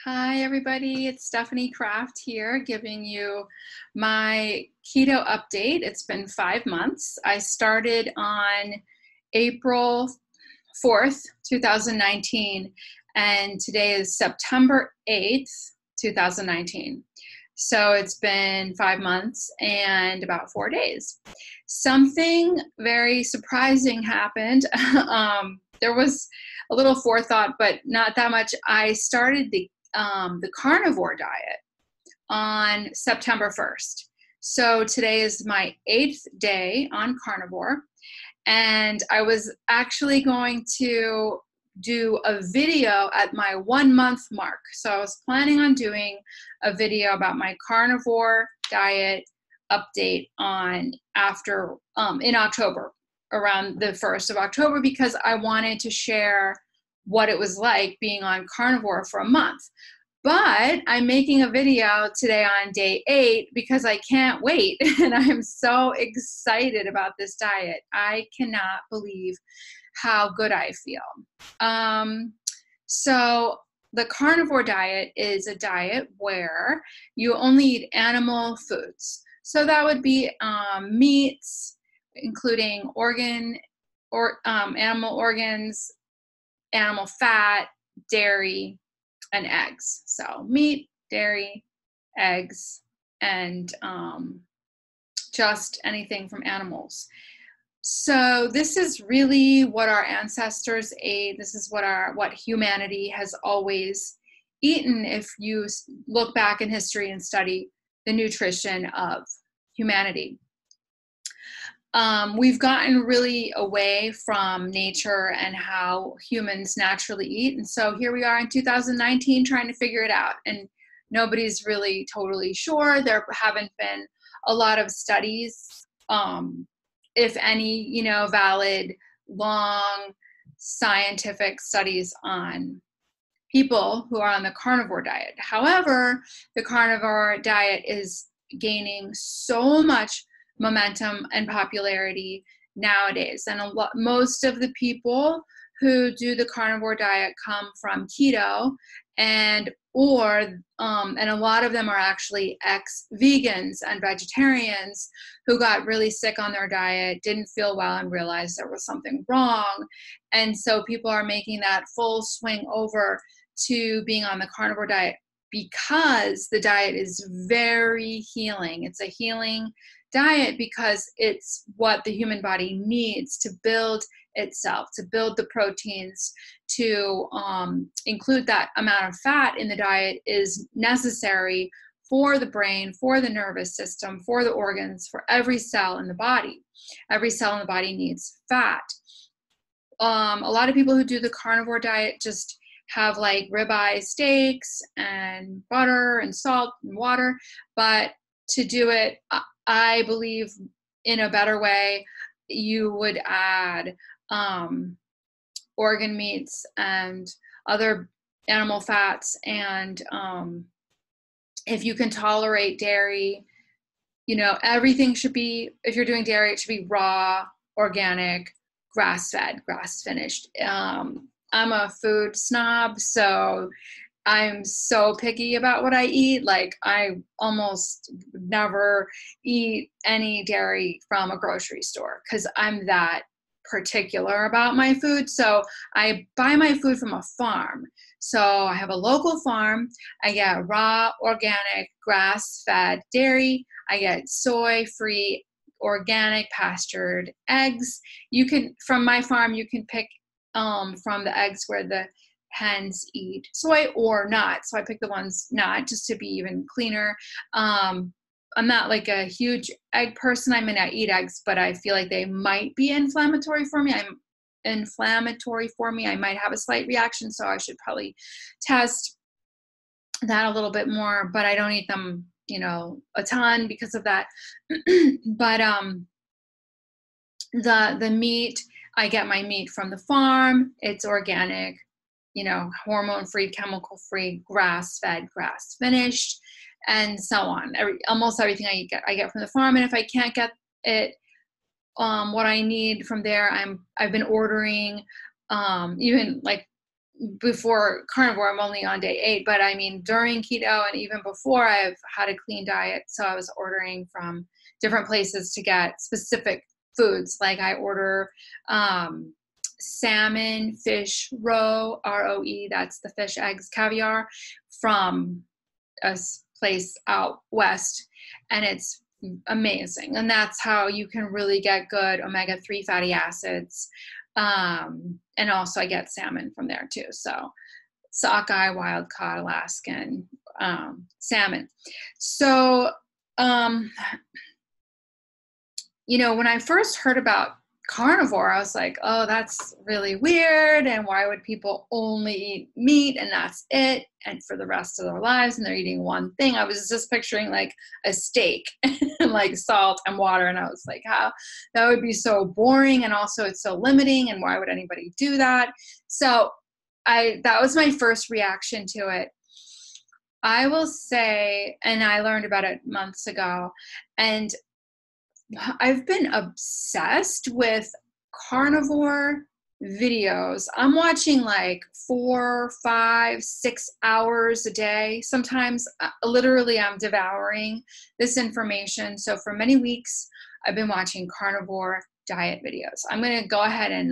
Hi, everybody. It's Stephanie Kraft here giving you my keto update. It's been 5 months. I started on April 4th, 2019, and today is September 8th, 2019. So it's been 5 months and about 4 days. Something very surprising happened. There was a little forethought, but not that much. I started the carnivore diet on September 1st. So today is my 8th day on carnivore. And I was actually going to do a video at my 1 month mark. So I was planning on doing a video about my carnivore diet update in October, around the 1st of October, because I wanted to share what it was like being on carnivore for a month. But I'm making a video today on day 8 because I can't wait. And I'm so excited about this diet. I cannot believe how good I feel. So the carnivore diet is a diet where you only eat animal foods. So that would be meats, including animal organs, animal fat, dairy, and eggs. So meat, dairy, eggs, and just anything from animals. So this is really what our ancestors ate. This is what humanity has always eaten. If you look back in history and study the nutrition of humanity. We've gotten really away from nature and how humans naturally eat. And so here we are in 2019 trying to figure it out. And nobody's really totally sure. There haven't been a lot of studies, if any, valid, long scientific studies on people who are on the carnivore diet. However, the carnivore diet is gaining so much momentum and popularity nowadays, and most of the people who do the carnivore diet come from keto, and a lot of them are actually ex-vegans and vegetarians who got really sick on their diet, didn't feel well, and realized there was something wrong. And so people are making that full swing over to being on the carnivore diet because the diet is very healing. It's a healing diet because it's what the human body needs to build itself, to build the proteins, to include that amount of fat in the diet is necessary for the brain, for the nervous system, for the organs, for every cell in the body. Every cell in the body needs fat. A lot of people who do the carnivore diet just have like ribeye steaks and butter and salt and water, but to do it, I believe, in a better way, you would add organ meats and other animal fats. And if you can tolerate dairy, everything should be, if you're doing dairy, it should be raw, organic, grass-fed, grass-finished. I'm a food snob, so I'm so picky about what I eat. Like, I almost never eat any dairy from a grocery store because I'm that particular about my food. So I buy my food from a farm. So I have a local farm. I get raw, organic, grass-fed dairy. I get soy-free, organic, pastured eggs. From my farm, you can pick from the eggs where the hens eat soy or not. So I pick the ones not, just to be even cleaner. I'm not like a huge egg person. I mean, I eat eggs, but I feel like they might be inflammatory for me. I might have a slight reaction, so I should probably test that a little bit more, but I don't eat them, a ton because of that. But the meat, I get my meat from the farm. It's organic, hormone-free, chemical-free, grass-fed, grass-finished, and so on. Almost everything I get from the farm. And if I can't get it, what I need from there, I've been ordering, even like before carnivore, I'm only on day 8, but I mean, during keto and even before, I've had a clean diet. So I was ordering from different places to get specific foods. Like I order salmon, fish, roe, ROE, that's the fish, eggs, caviar, from a place out west, and it's amazing. And that's how you can really get good omega-3 fatty acids. And also I get salmon from there too. So sockeye, wild caught, Alaskan salmon. So, when I first heard about carnivore, I was like, oh, that's really weird. And why would people only eat meat and that's it? And for the rest of their lives, and they're eating one thing. I was just picturing like a steak and like salt and water. And I was like, how that would be so boring. And also it's so limiting. And why would anybody do that? So that was my first reaction to it. I will say, and I learned about it months ago, and I've been obsessed with carnivore videos. I'm watching like 4, 5, 6 hours a day. Sometimes literally I'm devouring this information. So for many weeks, I've been watching carnivore diet videos. I'm going to go ahead and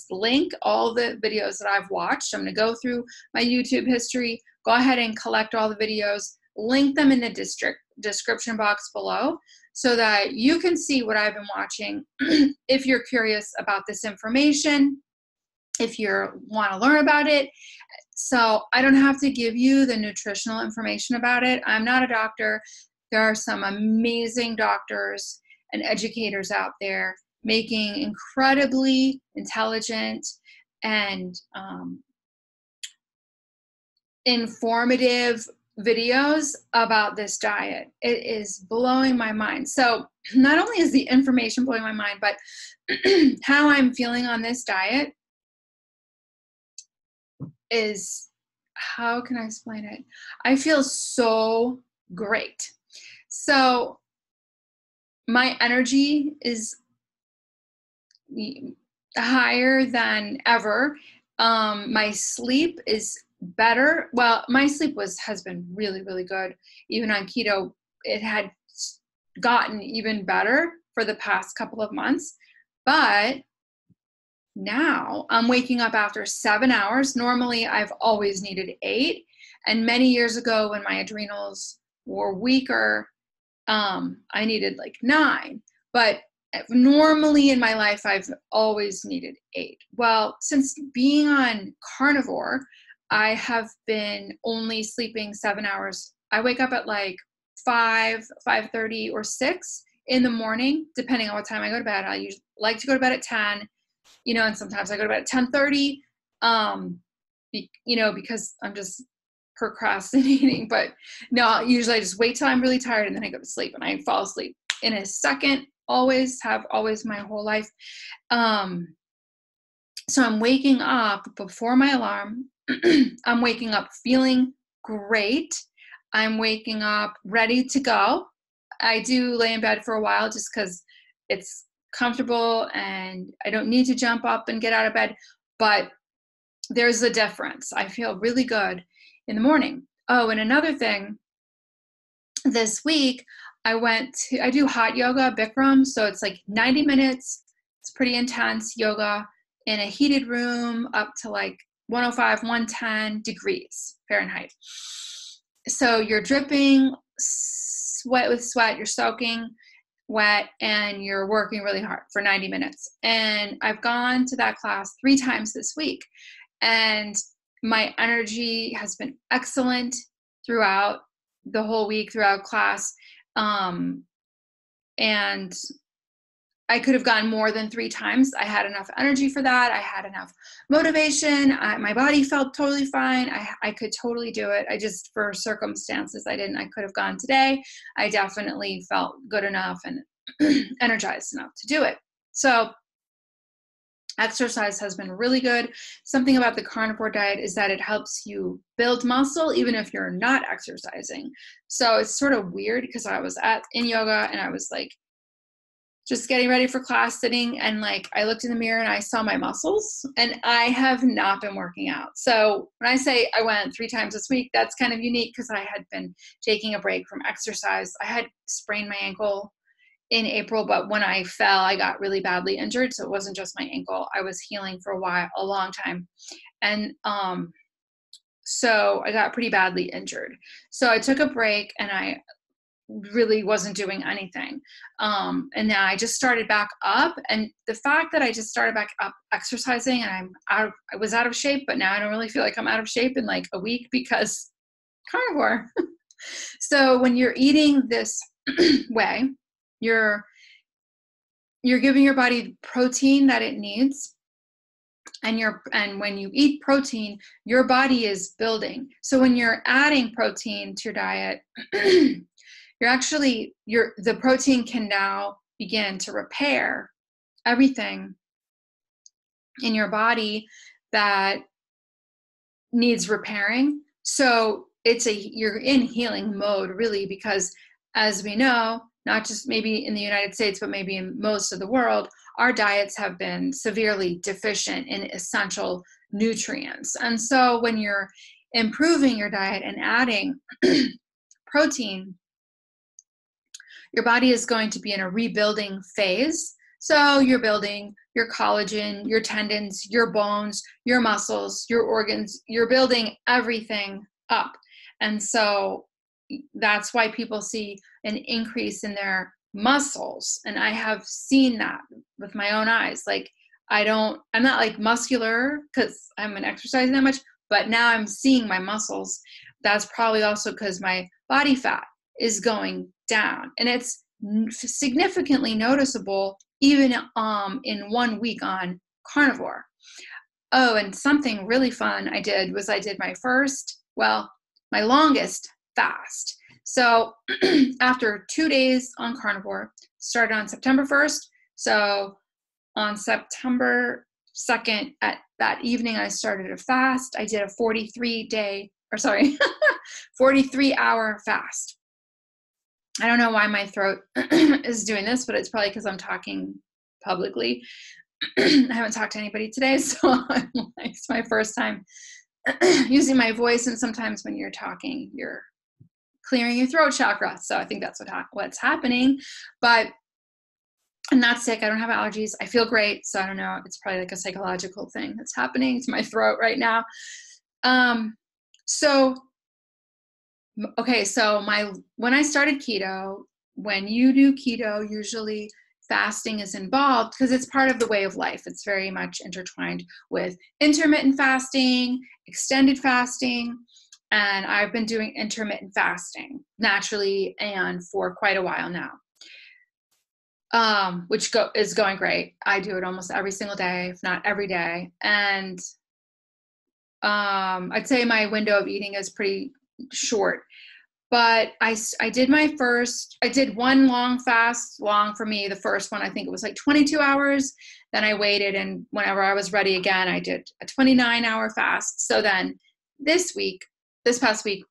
link all the videos that I've watched. I'm going to go through my YouTube history, go ahead and collect all the videos, link them in the description box below, so that you can see what I've been watching if you're curious about this information, if you want to learn about it. So I don't have to give you the nutritional information about it. I'm not a doctor. There are some amazing doctors and educators out there making incredibly intelligent and informative videos about this diet. It is blowing my mind. So not only is the information blowing my mind, but how I'm feeling on this diet is, how can I explain it? I feel so great. So my energy is higher than ever. My sleep is better. Well, my sleep has been really, really good. Even on keto, it had gotten even better for the past couple of months. But now I'm waking up after 7 hours. Normally, I've always needed 8. And many years ago, when my adrenals were weaker, I needed like 9. But normally in my life, I've always needed 8. Well, since being on carnivore, I have been only sleeping 7 hours. I wake up at like 5, 5:30 or 6 in the morning, depending on what time I go to bed. I usually like to go to bed at 10, and sometimes I go to bed at 10:30, because I'm just procrastinating. But no, usually I just wait till I'm really tired and then I go to sleep, and I fall asleep in a second. Always my whole life. So I'm waking up before my alarm. I'm waking up feeling great. I'm waking up ready to go. I do lay in bed for a while just because it's comfortable and I don't need to jump up and get out of bed. But there's a difference. I feel really good in the morning. Oh, and another thing, this week I do hot yoga, Bikram. So it's like 90 minutes. It's pretty intense yoga in a heated room up to like 105, 110 degrees Fahrenheit. So you're dripping sweat with sweat, you're soaking wet, and you're working really hard for 90 minutes. And I've gone to that class 3 times this week, and my energy has been excellent throughout the whole week, throughout class. And I could have gone more than 3 times. I had enough energy for that. I had enough motivation. My body felt totally fine. I could totally do it. I just, for circumstances, I didn't. I could have gone today. I definitely felt good enough and energized enough to do it. So exercise has been really good. Something about the carnivore diet is that it helps you build muscle even if you're not exercising. So it's sort of weird because I was in yoga and I was like just getting ready for class, sitting, and like I looked in the mirror and I saw my muscles, and I have not been working out. So when I say I went 3 times this week, that's kind of unique because I had been taking a break from exercise. I had sprained my ankle in April, but when I fell, I got really badly injured. So it wasn't just my ankle. I was healing for a long time. And so I got pretty badly injured. So I took a break and I really wasn't doing anything. And now I just started back up. And the fact that I just started back up exercising and I was out of shape, but now I don't really feel like I'm out of shape in like a week because carnivore. So when you're eating this way, you're giving your body protein that it needs. And when you eat protein, your body is building. So when you're adding protein to your diet, the protein can now begin to repair everything in your body that needs repairing. So you're in healing mode really, because as we know, not just maybe in the United States, but maybe in most of the world, our diets have been severely deficient in essential nutrients. And so when you're improving your diet and adding protein, your body is going to be in a rebuilding phase. So you're building your collagen, your tendons, your bones, your muscles, your organs, you're building everything up. And so that's why people see an increase in their muscles. And I have seen that with my own eyes. Like I'm not like muscular because I'm been exercising that much, but now I'm seeing my muscles. That's probably also because my body fat is going down, and it's significantly noticeable even in 1 week on carnivore. Oh, and something really fun I did my longest fast. So after 2 days on carnivore, started on September 1st. So on September 2nd at that evening, I started a fast. I did a 43-hour fast. I don't know why my throat is doing this, but it's probably because I'm talking publicly. I haven't talked to anybody today, so it's my first time using my voice. And sometimes when you're talking, you're clearing your throat chakra. So I think that's what's happening. But I'm not sick. I don't have allergies. I feel great. So I don't know. It's probably like a psychological thing that's happening to my throat right now. So when I started keto, when you do keto, usually fasting is involved because it's part of the way of life. It's very much intertwined with intermittent fasting, extended fasting, and I've been doing intermittent fasting naturally and for quite a while now, which is going great. I do it almost every single day, if not every day. And I'd say my window of eating is pretty short. But I did one long fast, long for me. The first one, I think it was like 22 hours. Then I waited, and whenever I was ready again, I did a 29-hour fast. So then this past week,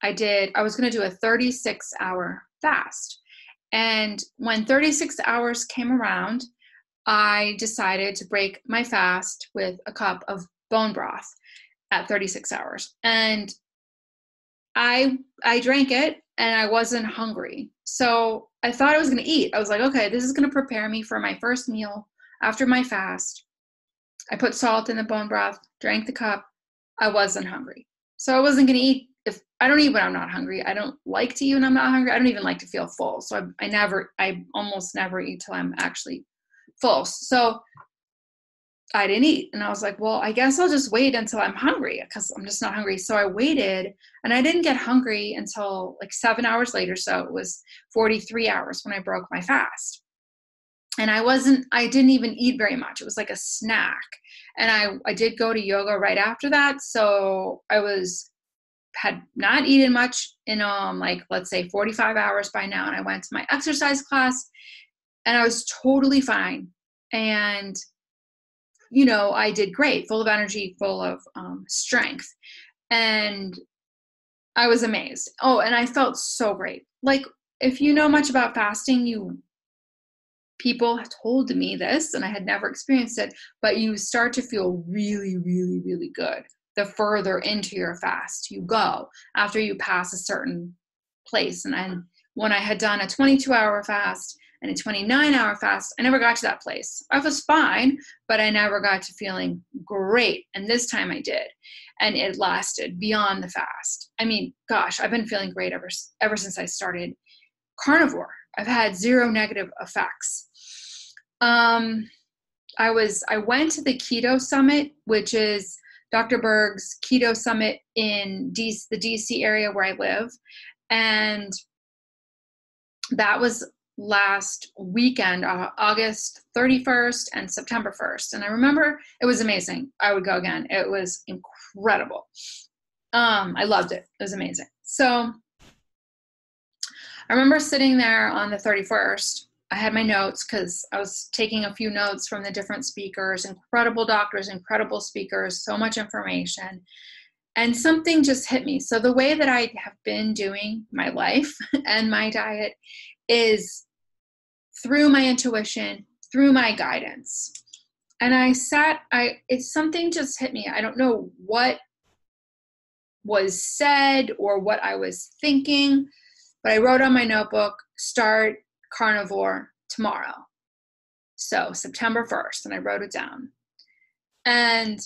I was going to do a 36-hour fast. And when 36 hours came around, I decided to break my fast with a cup of bone broth at 36 hours. And I drank it and I wasn't hungry. So I thought I was going to eat. I was like, okay, this is going to prepare me for my first meal after my fast. I put salt in the bone broth, drank the cup. I wasn't hungry. So I wasn't going to eat. I don't eat when I'm not hungry. I don't like to eat when I'm not hungry. I don't even like to feel full. So I almost never eat till I'm actually full. So I didn't eat. And I was like, well, I guess I'll just wait until I'm hungry because I'm just not hungry. So I waited, and I didn't get hungry until like 7 hours later. So it was 43 hours when I broke my fast. And I didn't even eat very much. It was like a snack. And I did go to yoga right after that. So I had not eaten much in like, let's say 45 hours by now. And I went to my exercise class and I was totally fine. And I did great, full of energy, full of strength. And I was amazed. Oh, and I felt so great. Like, if you know much about fasting, people told me this and I had never experienced it, but you start to feel really, really, really good the further into your fast you go after you pass a certain place. And when I had done a 22-hour fast and a 29-hour fast, I never got to that place. I was fine, but I never got to feeling great. And this time I did. And it lasted beyond the fast. I mean, gosh, I've been feeling great ever since I started carnivore. I've had zero negative effects. I went to the Keto Summit, which is Dr. Berg's Keto Summit in the DC area where I live. And that was last weekend, August 31st and September 1st. And I remember it was amazing. I would go again. It was incredible. I loved it. It was amazing. So I remember sitting there on the 31st. I had my notes because I was taking a few notes from the different speakers, incredible doctors, incredible speakers, so much information. And something just hit me. So the way that I have been doing my life and my diet is through my intuition, through my guidance. And something just hit me. I don't know what was said or what I was thinking, but I wrote on my notebook, start carnivore tomorrow. So September 1st, and I wrote it down. And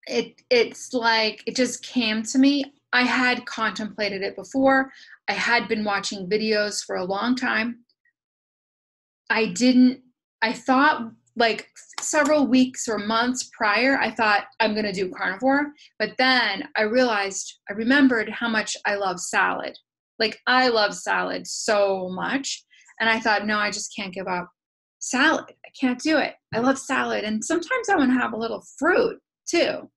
it's like, it just came to me. I had contemplated it before. I had been watching videos for a long time. I thought like several weeks or months prior, I thought I'm going to do carnivore. But then I remembered how much I love salad. Like I love salad so much. And I thought, no, I just can't give up salad. I can't do it. I love salad. And sometimes I want to have a little fruit too.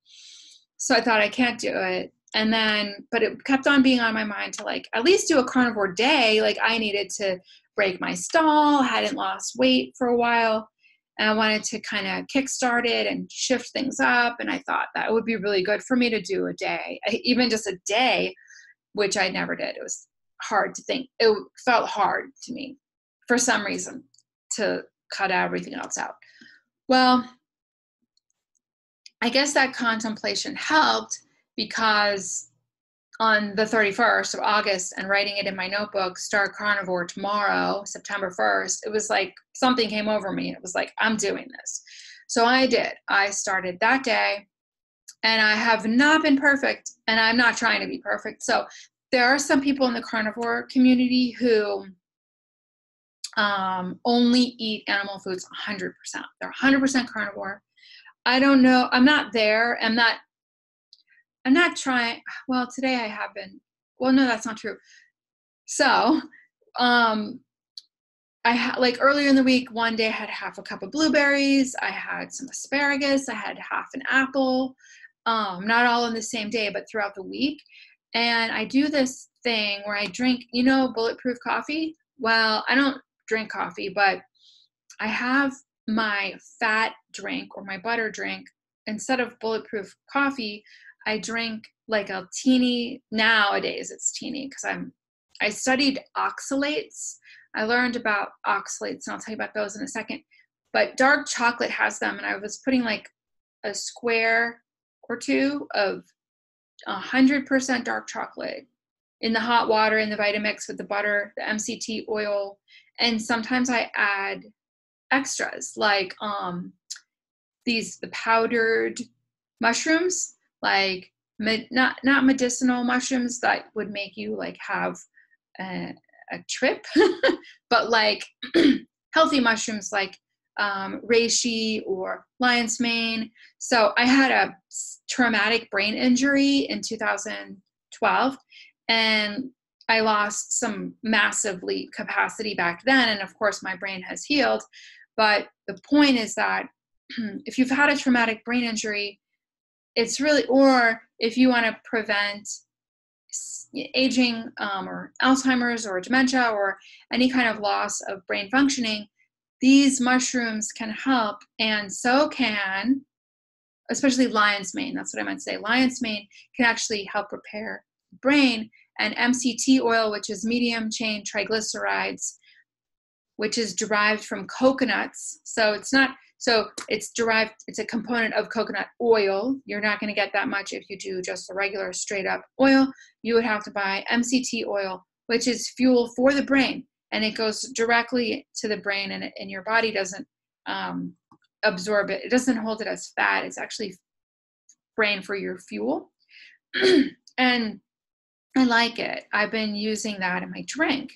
So I thought I can't do it. And then, but it kept on being on my mind to like, at least do a carnivore day. Like I needed to break my stall, hadn't lost weight for a while. And I wanted to kind of kickstart it and shift things up. And I thought that would be really good for me to do a day, even just a day, which I never did. It was hard to think. It felt hard to me for some reason to cut everything else out. Well, I guess that contemplation helped because on the 31st of August and writing it in my notebook, start carnivore tomorrow, September 1st, it was like something came over me. It was like, I'm doing this. So I did. I started that day and I have not been perfect and I'm not trying to be perfect. So there are some people in the carnivore community who only eat animal foods 100%. They're 100% carnivore. I don't know. I'm not there. I'm not trying. Well, today I have been. Well, no, that's not true. So, like earlier in the week, one day I had half a cup of blueberries. I had some asparagus. I had half an apple. Not all in the same day, but throughout the week. And I do this thing where I drink, bulletproof coffee. Well, I don't drink coffee, but I have my fat drink or my butter drink. Instead of bulletproof coffee, I drink like a teeny, nowadays it's teeny because I studied oxalates. I learned about oxalates and I'll tell you about those in a second. But dark chocolate has them, and I was putting like a square or two of 100% dark chocolate in the hot water in the Vitamix with the butter, the MCT oil, and sometimes I add extras like the powdered mushrooms, like not medicinal mushrooms that would make you like have a trip, but like healthy mushrooms like reishi or lion's mane. So I had a traumatic brain injury in 2012 and I lost some massively capacity back then. And of course my brain has healed. But the point is that if you've had a traumatic brain injury, it's really, or if you want to prevent aging or Alzheimer's or dementia or any kind of loss of brain functioning, these mushrooms can help. And so can, especially lion's mane, that's what I meant to say. Lion's mane can actually help repair the brain. And MCT oil, which is medium chain triglycerides, which is derived from coconuts. So it's derived, it's a component of coconut oil. You're not going to get that much if you do just the regular straight up oil. You would have to buy MCT oil, which is fuel for the brain, and it goes directly to the brain, and your body doesn't absorb it. It doesn't hold it as fat. It's actually brain for your fuel. And I like it. I've been using that in my drink.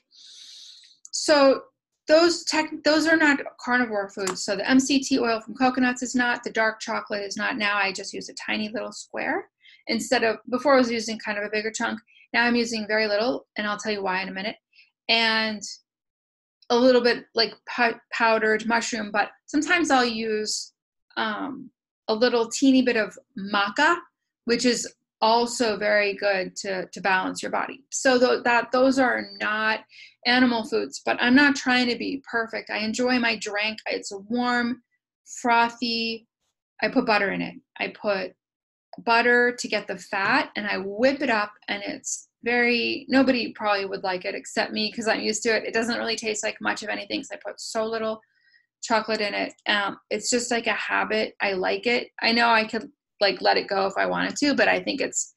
So those are not carnivore foods. So the MCT oil from coconuts is not, the dark chocolate is not. Now I just use a tiny little square instead of, before I was using kind of a bigger chunk. Now I'm using very little, and I'll tell you why in a minute. And a little bit like powdered mushroom, but sometimes I'll use a little teeny bit of maca, which is also very good to balance your body. So those are not animal foods, but I'm not trying to be perfect. I enjoy my drink. It's a warm, frothy. I put butter in it. I put butter to get the fat, and I whip it up, and it's nobody probably would like it except me because I'm used to it. It doesn't really taste like much of anything because I put so little chocolate in it. It's just like a habit. I like it. I know I could like let it go if I wanted to, but I think it's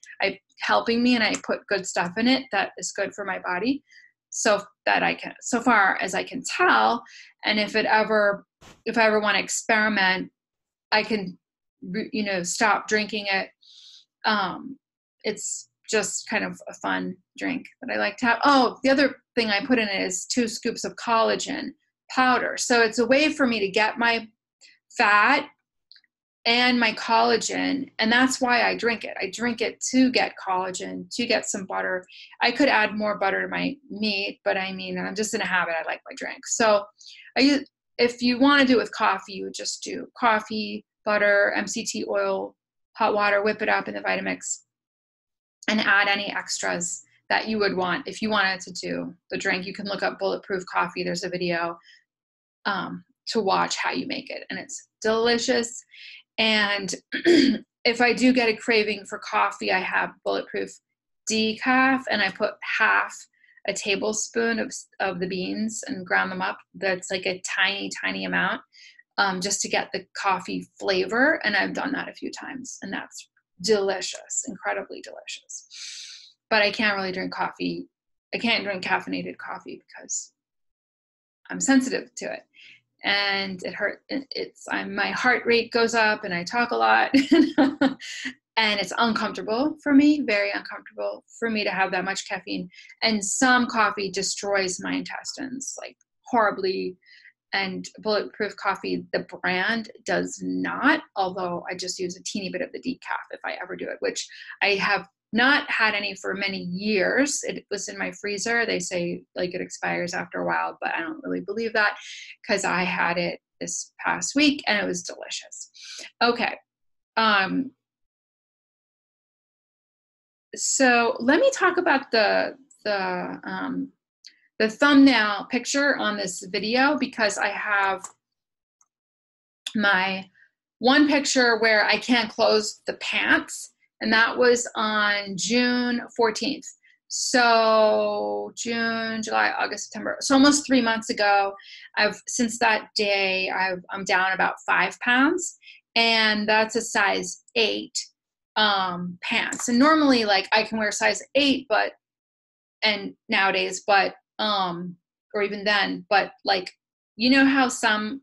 helping me, and I put good stuff in it that is good for my body. So far as I can tell. And if I ever want to experiment, I can, stop drinking it. It's just kind of a fun drink that I like to have. Oh, the other thing I put in it is 2 scoops of collagen powder. So it's a way for me to get my fat and my collagen, and that's why I drink it. I drink it to get collagen, to get some butter. I could add more butter to my meat, but I mean, I'm just in a habit. I like my drink. So if you want to do it with coffee, you would just do coffee, butter, MCT oil, hot water, whip it up in the Vitamix, and add any extras that you would want. If you wanted to do the drink, you can look up Bulletproof Coffee. There's a video to watch how you make it, and it's delicious. And if I do get a craving for coffee, I have Bulletproof decaf, and I put half a tablespoon of the beans and ground them up. That's like a tiny, tiny amount, just to get the coffee flavor. And I've done that a few times, and that's delicious, incredibly delicious. But I can't really drink coffee. I can't drink caffeinated coffee because I'm sensitive to it. And it hurt. My heart rate goes up, and I talk a lot, and it's uncomfortable for me, very uncomfortable for me to have that much caffeine. And some coffee destroys my intestines like horribly, and Bulletproof Coffee, the brand, does not, although I just use a teeny bit of the decaf if I ever do it, which I have not had any for many years. It was in my freezer. They say like it expires after a while, but I don't really believe that because I had it this past week and it was delicious. Okay. So let me talk about the thumbnail picture on this video, because I have my one picture where I can't close the pants, and that was on June 14th. So June, July, August, September. So almost 3 months ago. Since that day, I'm down about 5 pounds, and that's a size 8 pants. And normally, like, I can wear size 8, and nowadays, or even then, but like, how some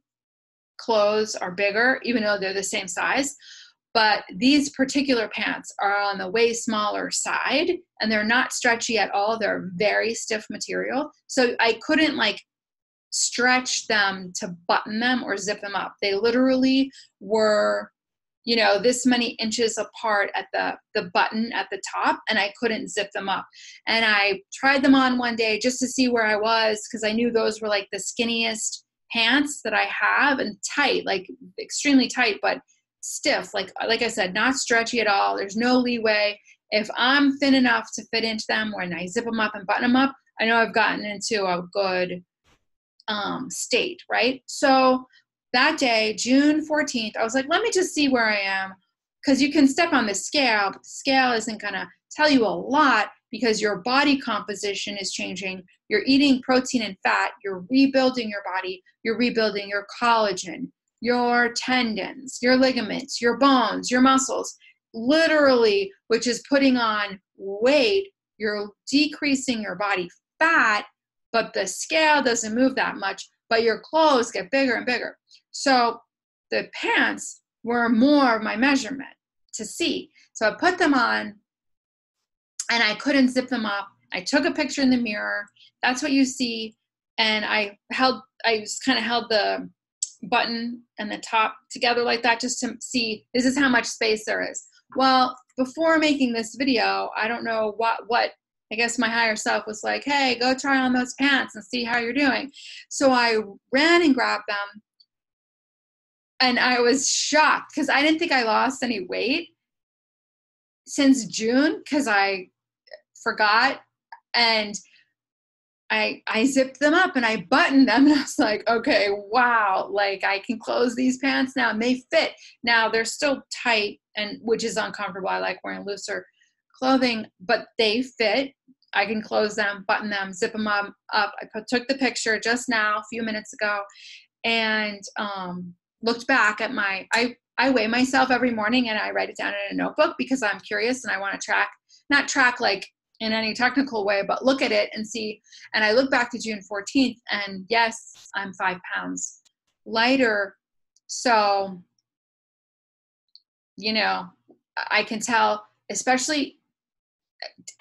clothes are bigger, even though they're the same size. But these particular pants are on the way smaller side, and they're not stretchy at all. They're very stiff material. So I couldn't like stretch them to button them or zip them up. They literally were, this many inches apart at the button at the top, and I couldn't zip them up. And I tried them on one day just to see where I was, because I knew those were like the skinniest pants that I have, and tight, like extremely tight, but stiff, like I said, not stretchy at all. There's no leeway. If I'm thin enough to fit into them, when I zip them up and button them up, I know I've gotten into a good state, right? So that day, June 14th, I was like, let me just see where I am, because you can step on the scale, but the scale isn't going to tell you a lot because your body composition is changing. You're eating protein and fat. You're rebuilding your body. You're rebuilding your collagen, your tendons, your ligaments, your bones, your muscles, literally, which is putting on weight. You're decreasing your body fat, but the scale doesn't move that much, but your clothes get bigger and bigger. So the pants were more of my measurement to see. So I put them on and I couldn't zip them up. I took a picture in the mirror. That's what you see. And I just kind of held the button and the top together like that just to see, this is how much space there is. Well, before making this video, I don't know what I guess my higher self was like, hey, go try on those pants and see how you're doing. So I ran and grabbed them. And I was shocked because I didn't think I lost any weight since June because I forgot. And I zipped them up and I buttoned them and I was like, okay, wow, like I can close these pants now and they fit. Now they're still tight, and which is uncomfortable. I like wearing looser clothing, but they fit. I can close them, button them, zip them up. I took the picture just now, a few minutes ago, and looked back at I weigh myself every morning and I write it down in a notebook because I'm curious and I want to not track like in any technical way, but look at it and see. And I look back to June 14th and yes, I'm 5 pounds lighter. So, you know, I can tell, especially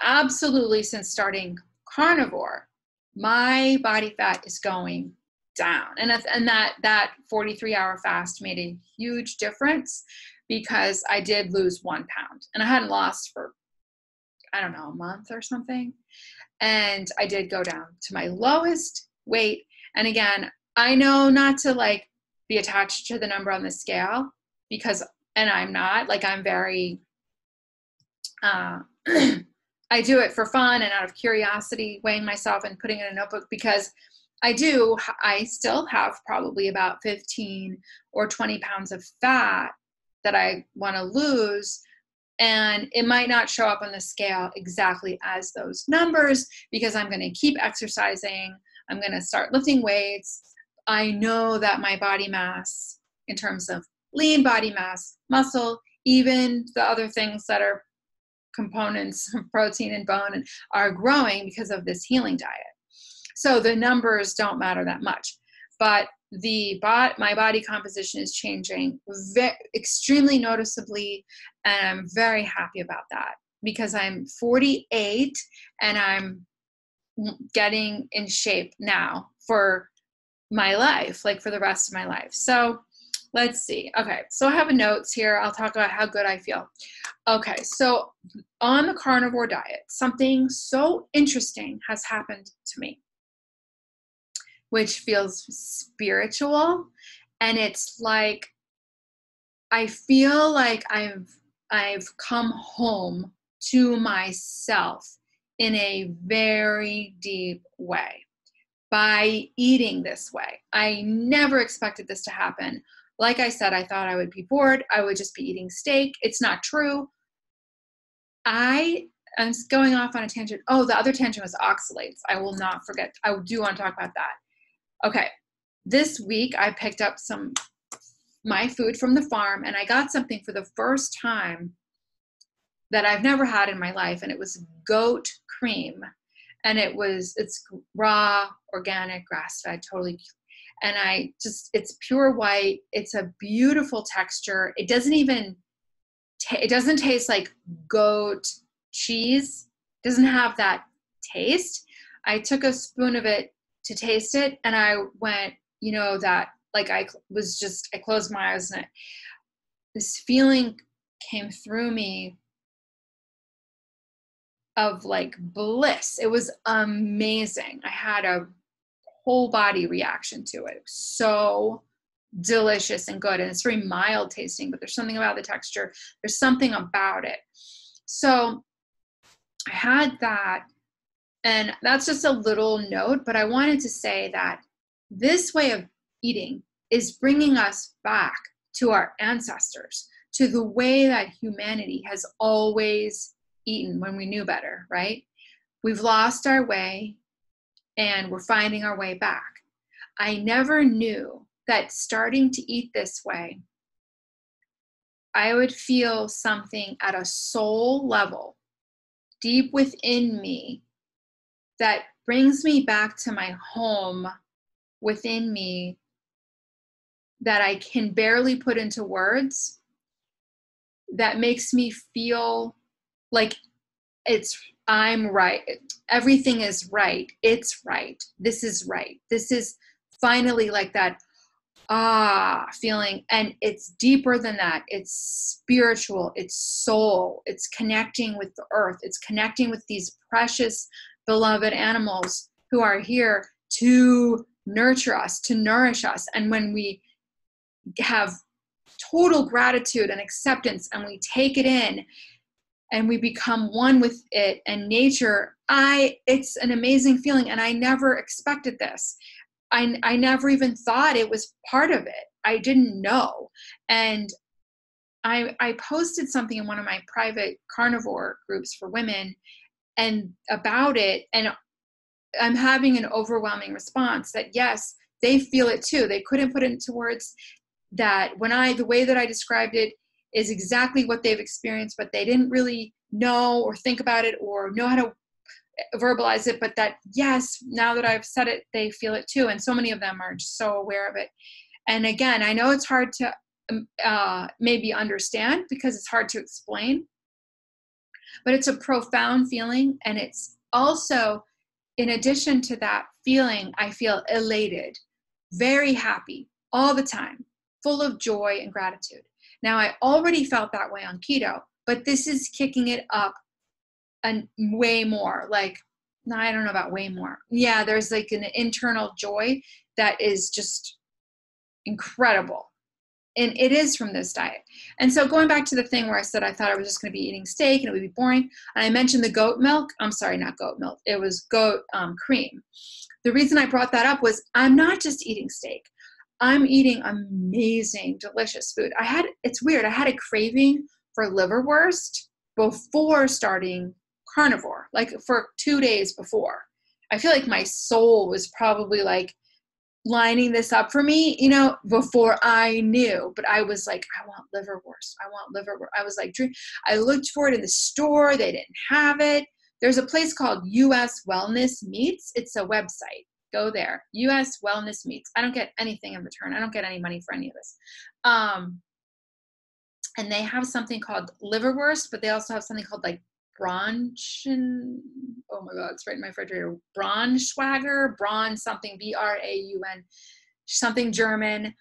absolutely since starting Carnivore, my body fat is going down. And that 43-hour fast made a huge difference because I did lose 1 pound and I hadn't lost for, I don't know, a month or something. And I did go down to my lowest weight. And again, I know not to like be attached to the number on the scale because, and I'm not, like I'm very, I do it for fun and out of curiosity, weighing myself and putting it in a notebook because I still have probably about 15 or 20 pounds of fat that I want to lose. And it might not show up on the scale exactly as those numbers because I'm going to keep exercising. I'm going to start lifting weights. I know that my body mass, in terms of lean body mass, muscle, even the other things that are components of protein and bone are growing because of this healing diet. So the numbers don't matter that much, but my body composition is changing extremely noticeably, and I'm very happy about that because I'm 48 and I'm getting in shape now for my life, like for the rest of my life. So let's see. Okay, so I have notes here. I'll talk about how good I feel. Okay, so on the carnivore diet, something so interesting has happened to me, which feels spiritual. And it's like, I feel like I've come home to myself in a very deep way by eating this way. I never expected this to happen. Like I said, I thought I would be bored. I would just be eating steak. It's not true. I'm going off on a tangent. Oh, the other tangent was oxalates. I will not forget. I do want to talk about that. Okay, this week I picked up my food from the farm and I got something for the first time that I've never had in my life, and it was goat cream. And it's raw, organic, grass-fed, totally. And it's pure white. It's a beautiful texture. It doesn't taste like goat cheese. It doesn't have that taste. I took a spoon of it to taste it, and I went, that like I closed my eyes and this feeling came through me of like bliss. It was amazing. I had a whole body reaction to it. It was so delicious and good, and it's very mild tasting, but there's something about the texture. There's something about it. So I had that. And that's just a little note, but I wanted to say that this way of eating is bringing us back to our ancestors, to the way that humanity has always eaten when we knew better, right? We've lost our way and we're finding our way back. I never knew that starting to eat this way, I would feel something at a soul level, deep within me, that brings me back to my home within me that I can barely put into words, that makes me feel like I'm right. Everything is right. It's right. This is right. This is finally like that feeling. And it's deeper than that. It's spiritual. It's soul. It's connecting with the earth. It's connecting with these precious, beloved animals who are here to nurture us, to nourish us. And when we have total gratitude and acceptance and we take it in and we become one with it and nature, it's an amazing feeling. And I never expected this. I never even thought it was part of it. I didn't know. And I posted something in one of my private carnivore groups for women and about it. And I'm having an overwhelming response that yes, they feel it too. They couldn't put it into words. That the way that I described it is exactly what they've experienced, but they didn't really know or think about it or know how to verbalize it. But that, yes, now that I've said it, they feel it too. And so many of them are just so aware of it. And again, I know it's hard to maybe understand because it's hard to explain, but it's a profound feeling. And it's also, in addition to that feeling, I feel elated, very happy all the time, full of joy and gratitude. Now, I already felt that way on keto, but this is kicking it up and way more. Like, no, I don't know about way more. Yeah, there's like an internal joy that is just incredible. And it is from this diet. And so going back to the thing where I said I thought I was just going to be eating steak and it would be boring. And I mentioned the goat milk. I'm sorry, not goat milk. It was goat cream. The reason I brought that up was I'm not just eating steak. I'm eating amazing, delicious food. It's weird. I had a craving for liverwurst before starting carnivore, like for 2 days before. I feel like my soul was probably like lining this up for me, before I knew. But I was like, I want liverwurst. I want liverwurst. I was like, I looked for it in the store. They didn't have it. There's a place called US Wellness Meats. It's a website. Go there. US Wellness Meats. I don't get anything in return. I don't get any money for any of this. And they have something called liverwurst, but they also have something called like Braunchen. Oh my God, it's right in my refrigerator. Braunschwager, Braun something, Braun, something German,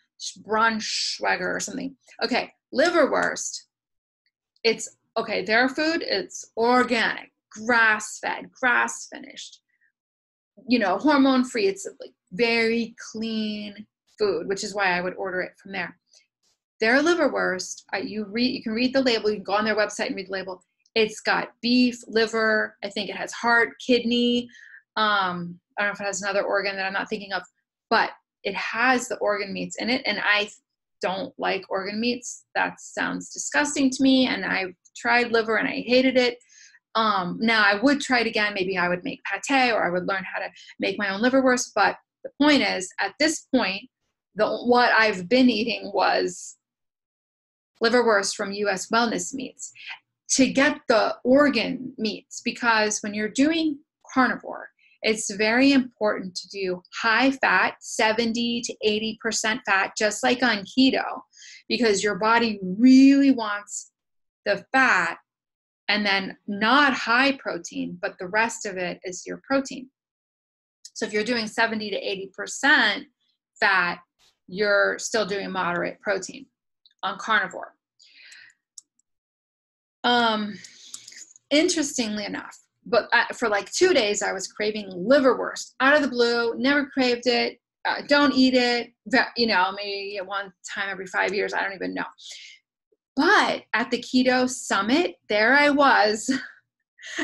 Braunschwager or something. Okay, liverwurst. It's okay. Their food, it's organic, grass-fed, grass-finished. Hormone-free. It's like very clean food, which is why I would order it from there. Their liverwurst, you can read the label. You can go on their website and read the label. It's got beef, liver. I think it has heart, kidney. I don't know if it has another organ that I'm not thinking of, but it has the organ meats in it. And I don't like organ meats. That sounds disgusting to me. And I tried liver and I hated it. Now I would try it again. Maybe I would make pate or I would learn how to make my own liverwurst. But the point is, at this point, what I've been eating was liverwurst from US Wellness Meats to get the organ meats, because when you're doing carnivore, it's very important to do high fat, 70 to 80% fat, just like on keto, because your body really wants the fat, and then not high protein, but the rest of it is your protein. So if you're doing 70 to 80% fat, you're still doing moderate protein on carnivore. Interestingly enough, but for like 2 days, I was craving liverwurst out of the blue, never craved it, don't eat it, maybe one time every 5 years, I don't even know. But at the Keto Summit, there I was,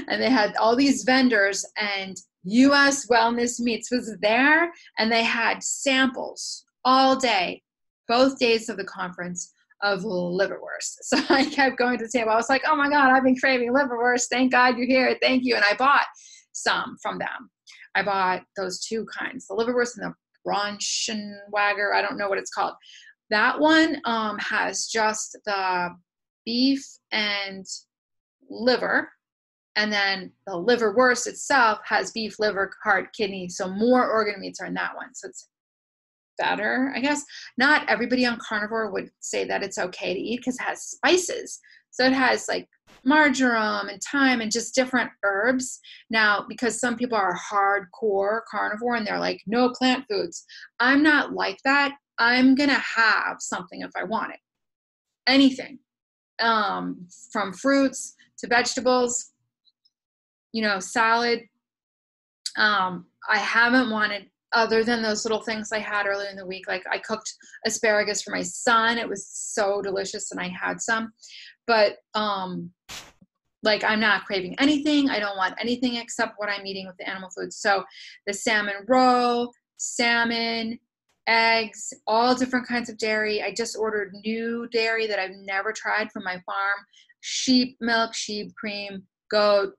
and they had all these vendors, and US Wellness Meats was there, and they had samples all day, both days of the conference, of liverwurst. So I kept going to the table. I was like, oh my God, I've been craving liverwurst. Thank God you're here. Thank you. And I bought some from them. I bought those two kinds, the liverwurst and the Braunschweiger. I don't know what it's called. That one has just the beef and liver. And then the liverwurst itself has beef, liver, heart, kidney. So more organ meats are in that one. So it's better, I guess. Not everybody on carnivore would say that it's okay to eat because it has spices. So it has like marjoram and thyme and just different herbs. Now, because some people are hardcore carnivore and they're like, no plant foods. I'm not like that. I'm going to have something if I want it. Anything. From fruits to vegetables, salad. I haven't wanted, other than those little things I had earlier in the week, like I cooked asparagus for my son. It was so delicious and I had some, but like I'm not craving anything. I don't want anything except what I'm eating with the animal foods. So the salmon roe, salmon, eggs, all different kinds of dairy. I just ordered new dairy that I've never tried from my farm. Sheep milk, sheep cream, goat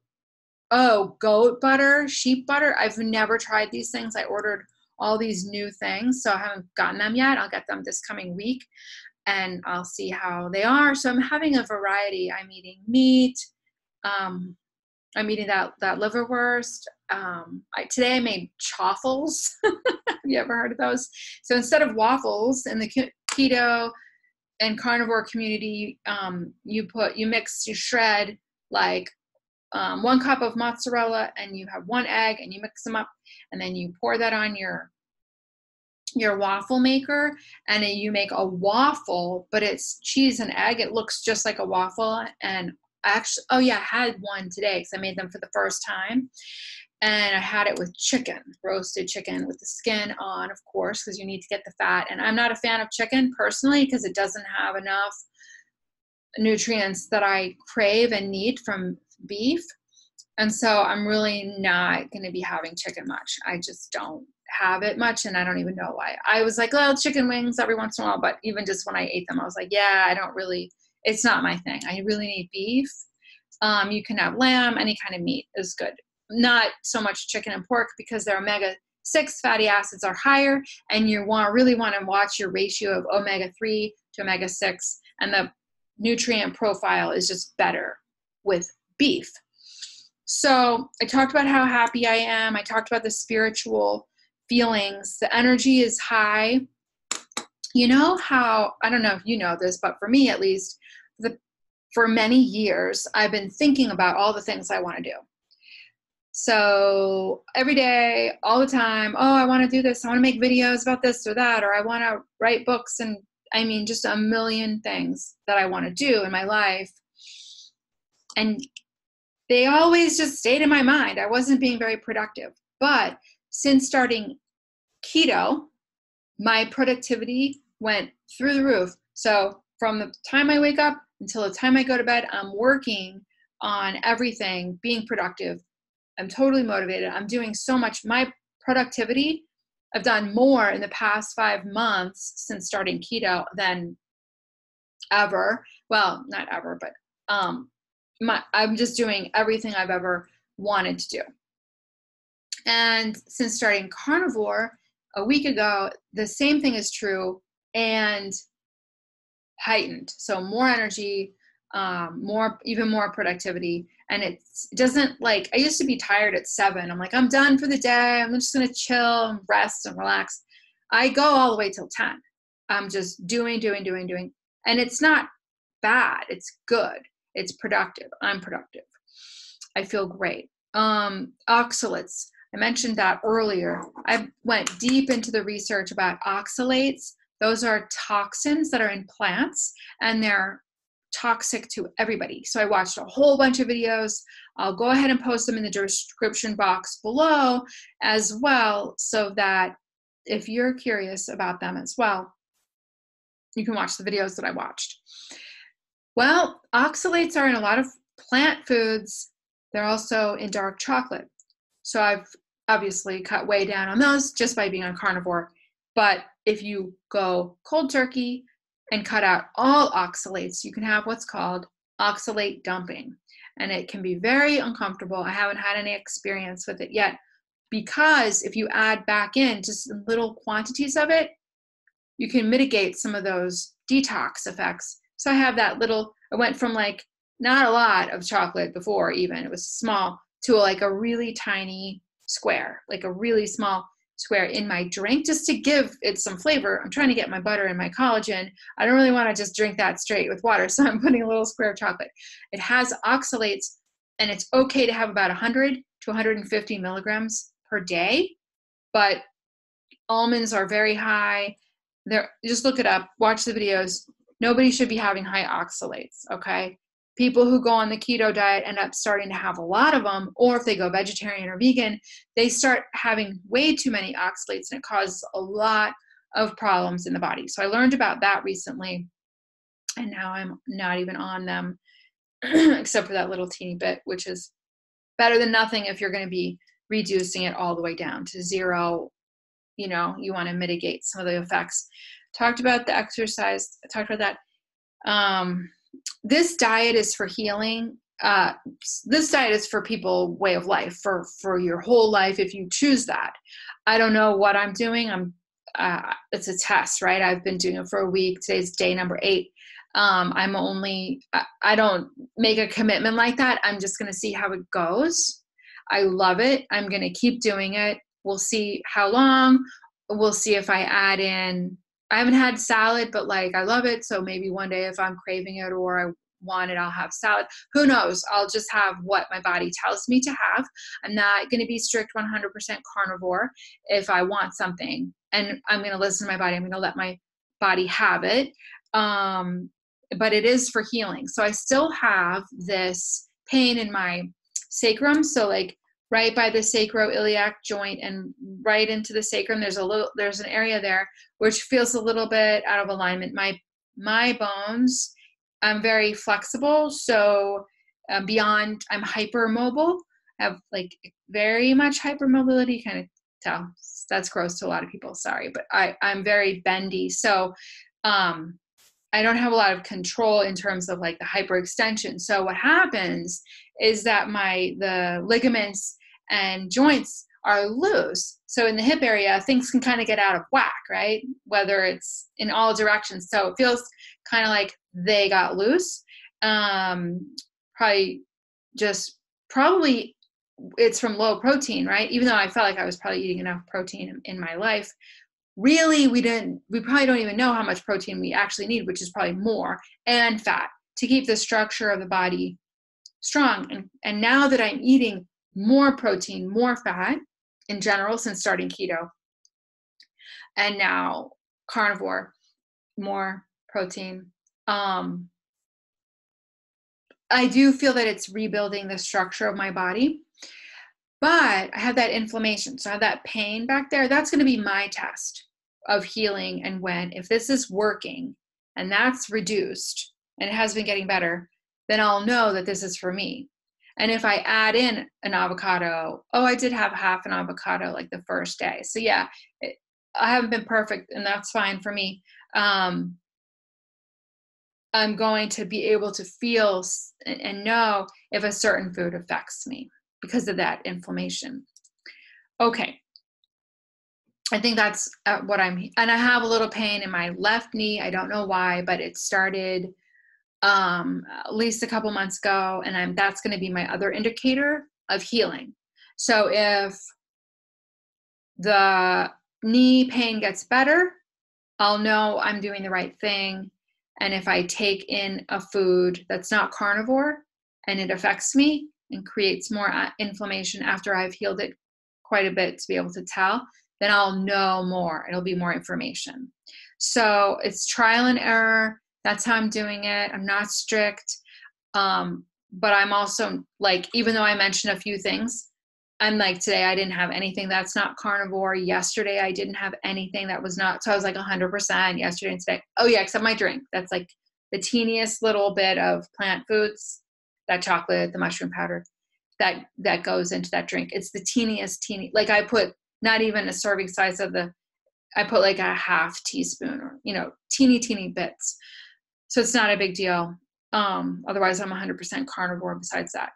butter, sheep butter. I've never tried these things. I ordered all these new things, so I haven't gotten them yet. I'll get them this coming week and I'll see how they are. So I'm having a variety. I'm eating meat. I'm eating that liverwurst. Today I made chaffles. Have you ever heard of those? So instead of waffles in the keto and carnivore community, you shred like 1 cup of mozzarella and you have 1 egg and you mix them up and then you pour that on your waffle maker and then you make a waffle, but it's cheese and egg. It looks just like a waffle. And actually, I had one today because I made them for the first time. And I had it with chicken, roasted chicken with the skin on, of course, because you need to get the fat. And I'm not a fan of chicken personally because it doesn't have enough nutrients that I crave and need from beef. And so I'm really not going to be having chicken much. I just don't have it much. And I don't even know why. I was like, well, chicken wings every once in a while. But even just when I ate them, I was like, yeah, it's not my thing. I really need beef. You can have lamb, any kind of meat is good. Not so much chicken and pork because their omega-6 fatty acids are higher. And you really want to watch your ratio of omega-3 to omega-6. And the nutrient profile is just better with beef. So I talked about how happy I am. I talked about the spiritual feelings. The energy is high. You know how, I don't know if you know this, but for me at least, for many years, I've been thinking about all the things I want to do. So every day, all the time, I want to do this. I want to make videos about this or that, or I want to write books and just a million things that I want to do in my life. And they always just stayed in my mind. I wasn't being very productive. But since starting keto, my productivity went through the roof. So from the time I wake up until the time I go to bed, I'm working on everything, being productive. I'm totally motivated. I'm doing so much. My productivity, I've done more in the past 5 months since starting keto than ever. Well, not ever, but I'm just doing everything I've ever wanted to do. And since starting carnivore a week ago, the same thing is true and heightened. So more energy, even more productivity. And it doesn't I used to be tired at 7. I'm like, I'm done for the day. I'm just going to chill and rest and relax. I go all the way till 10. I'm just doing. And it's not bad. It's good. It's productive. I'm productive. I feel great. Oxalates. I mentioned that earlier. I went deep into the research about oxalates. Those are toxins that are in plants and they're toxic to everybody. So I watched a whole bunch of videos. I'll go ahead and post them in the description box below as well, so that if you're curious about them as well, you can watch the videos that I watched. Well, oxalates are in a lot of plant foods. They're also in dark chocolate. So I've obviously cut way down on those just by being on carnivore. But if you go cold turkey, and cut out all oxalates, you can have what's called oxalate dumping. And it can be very uncomfortable. I haven't had any experience with it yet, because if you add back in just little quantities of it, you can mitigate some of those detox effects. So I have that little, I went from like not a lot of chocolate before, even it was small, to like a really tiny square, like a really small square in my drink, just to give it some flavor. I'm trying to get my butter and my collagen. I don't really want to just drink that straight with water, so I'm putting a little square of chocolate. It has oxalates, and it's okay to have about 100 to 150 milligrams per day, but almonds are very high. Just look it up, watch the videos. Nobody should be having high oxalates, okay? People who go on the keto diet end up starting to have a lot of them, or if they go vegetarian or vegan, they start having way too many oxalates, and it causes a lot of problems in the body. So I learned about that recently, and now I'm not even on them except for that little teeny bit, which is better than nothing if you're going to be reducing it all the way down to zero. You want to mitigate some of the effects. Talked about the exercise. I talked about that. This diet is for healing. This diet is for people, way of life, for your whole life, if you choose that. I don't know what I'm doing. It's a test, right? I've been doing it for a week. Today's day number 8. I don't make a commitment like that. I'm just going to see how it goes. I love it. I'm going to keep doing it. We'll see how long. We'll see if I add in, I haven't had salad, but like I love it. So maybe one day if I'm craving it or I want it, I'll have salad. Who knows? I'll just have what my body tells me to have. I'm not going to be strict 100% carnivore if I want something. And I'm going to listen to my body. I'm going to let my body have it. But it is for healing. So I still have this pain in my sacrum. So like right by the sacroiliac joint and right into the sacrum, there's an area there which feels a little bit out of alignment. My bones, I'm very flexible. So beyond, I'm hypermobile. I have like very much hypermobility, kind of tell. That's gross to a lot of people. Sorry, but I'm very bendy. So I don't have a lot of control in terms of like the hyperextension. So what happens is that the ligaments and joints are loose. So in the hip area, things can kind of get out of whack, right? Whether it's in all directions. So it feels kind of like they got loose. Probably it's from low protein, right? Even though I felt like I was probably eating enough protein in my life. Really, we probably don't even know how much protein we actually need, which is probably more, and fat to keep the structure of the body strong. And now that I'm eating more protein, more fat in general, since starting keto, and now carnivore, more protein, I do feel that it's rebuilding the structure of my body. But I have that inflammation. So I have that pain back there. That's going to be my test of healing. And if this is working and that's reduced and it has been getting better, then I'll know that this is for me. And if I add in an avocado, I did have half an avocado like the first day. So yeah, I haven't been perfect, and that's fine for me. I'm going to be able to feel and know if a certain food affects me because of that inflammation. Okay. I think that's and I have a little pain in my left knee. I don't know why, but it started at least a couple months ago, and that's going to be my other indicator of healing. So if the knee pain gets better, I'll know I'm doing the right thing. And if I take in a food that's not carnivore and it affects me and creates more inflammation after I've healed it quite a bit to be able to tell, then I'll know more. It'll be more information. So it's trial and error. That's how I'm doing it. I'm not strict. But I'm also like, even though I mentioned a few things, I'm like, today I didn't have anything that's not carnivore. Yesterday I didn't have anything that was not. So I was like 100% yesterday and today. Oh yeah, except my drink. That's like the teeniest little bit of plant foods, that chocolate, the mushroom powder that goes into that drink. It's the teeny, like I put not even a serving size of the I put like a half teaspoon or, teeny bits. So it's not a big deal. Otherwise I'm 100% carnivore besides that.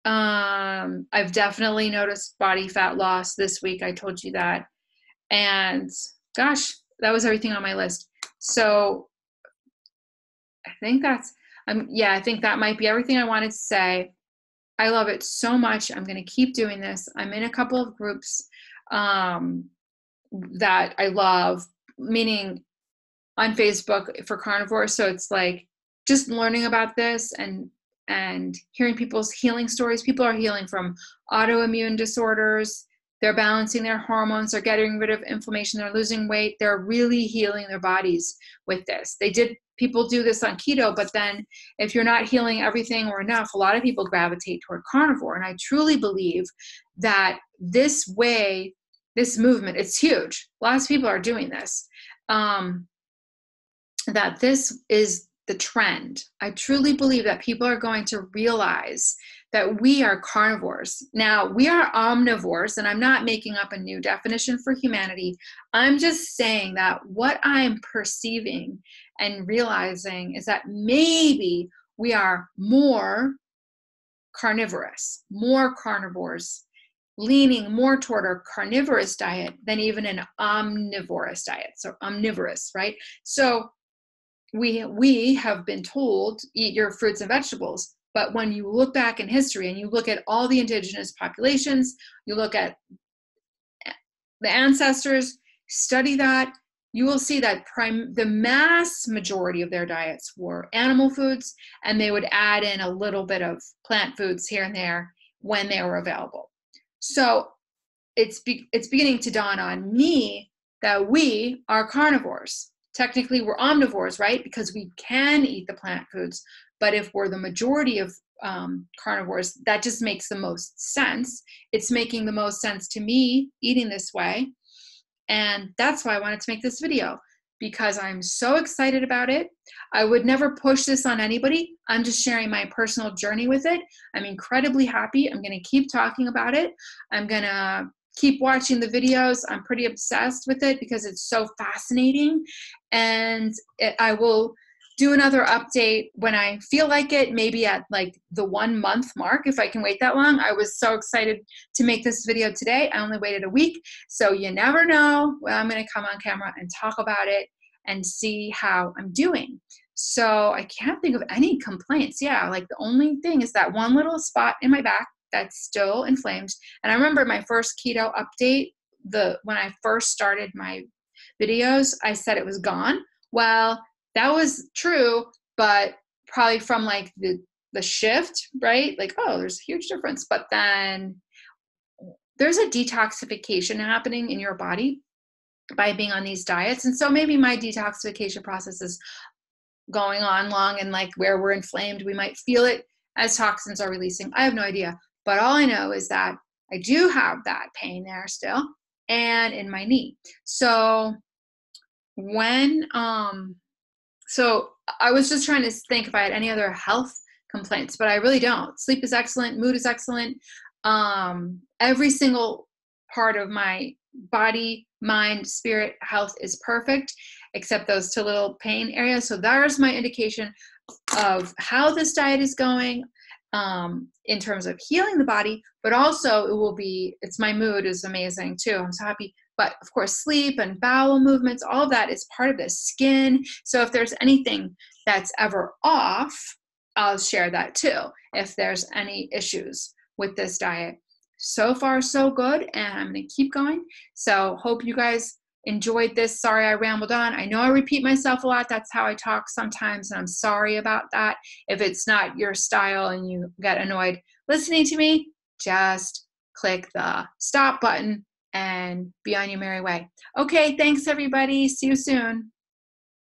I've definitely noticed body fat loss this week. I told you that. And gosh, that was everything on my list. So I think I think that might be everything I wanted to say. I love it so much. I'm going to keep doing this. I'm in a couple of groups that I love, meaning on Facebook for carnivore. So it's like just learning about this and hearing people's healing stories. People are healing from autoimmune disorders. They're balancing their hormones. They're getting rid of inflammation. They're losing weight. They're really healing their bodies with this. People do this on keto, but then if you're not healing everything or enough, a lot of people gravitate toward carnivore. And I truly believe that this movement, it's huge. Lots of people are doing this. That this is the trend. I truly believe that people are going to realize that we are carnivores. Now, we are omnivores, and I'm not making up a new definition for humanity. I'm just saying that what I'm perceiving and realizing is that maybe we are more carnivorous, more carnivores, leaning more toward a carnivorous diet than even an omnivorous diet. So omnivorous, right? So we have been told, eat your fruits and vegetables. But when you look back in history and you look at all the indigenous populations, you look at the ancestors, study that, you will see that the mass majority of their diets were animal foods, and they would add in a little bit of plant foods here and there when they were available. So it's beginning to dawn on me that we are carnivores. Technically, we're omnivores, right? Because we can eat the plant foods. But if we're the majority of carnivores, that just makes the most sense. It's making the most sense to me eating this way. And that's why I wanted to make this video, because I'm so excited about it. I would never push this on anybody. I'm just sharing my personal journey with it. I'm incredibly happy. I'm going to keep talking about it. I'm going to keep watching the videos. I'm pretty obsessed with it because it's so fascinating. And I will do another update when I feel like it, maybe at like the 1 month mark, if I can wait that long. I was so excited to make this video today. I only waited a week. So you never know when I'm going to come on camera and talk about it and see how I'm doing. So I can't think of any complaints. Yeah, like the only thing is that one little spot in my back that's still inflamed. And I remember my first keto update, when I first started my videos, I said it was gone. Well, that was true, but probably from like the shift, right? Like, oh, there's a huge difference. But then there's a detoxification happening in your body by being on these diets. And so maybe my detoxification process is going on long, and like where we're inflamed, we might feel it as toxins are releasing. I have no idea. But all I know is that I do have that pain there still, and in my knee. So so I was just trying to think if I had any other health complaints, but I really don't. Sleep is excellent. Mood is excellent. Every single part of my body, mind, spirit, health is perfect, except those two little pain areas. So there's my indication of how this diet is going, in terms of healing the body, but also my mood is amazing too. I'm so happy. But of course, sleep and bowel movements, all of that is part of the skin. So if there's anything that's ever off, I'll share that too, if there's any issues with this diet. So far, so good, and I'm going to keep going. So hope you guys enjoyed this. Sorry I rambled on. I know I repeat myself a lot. That's how I talk sometimes, and I'm sorry about that. If it's not your style and you get annoyed listening to me, just click the stop button and be on your merry way. Okay, thanks everybody. See you soon.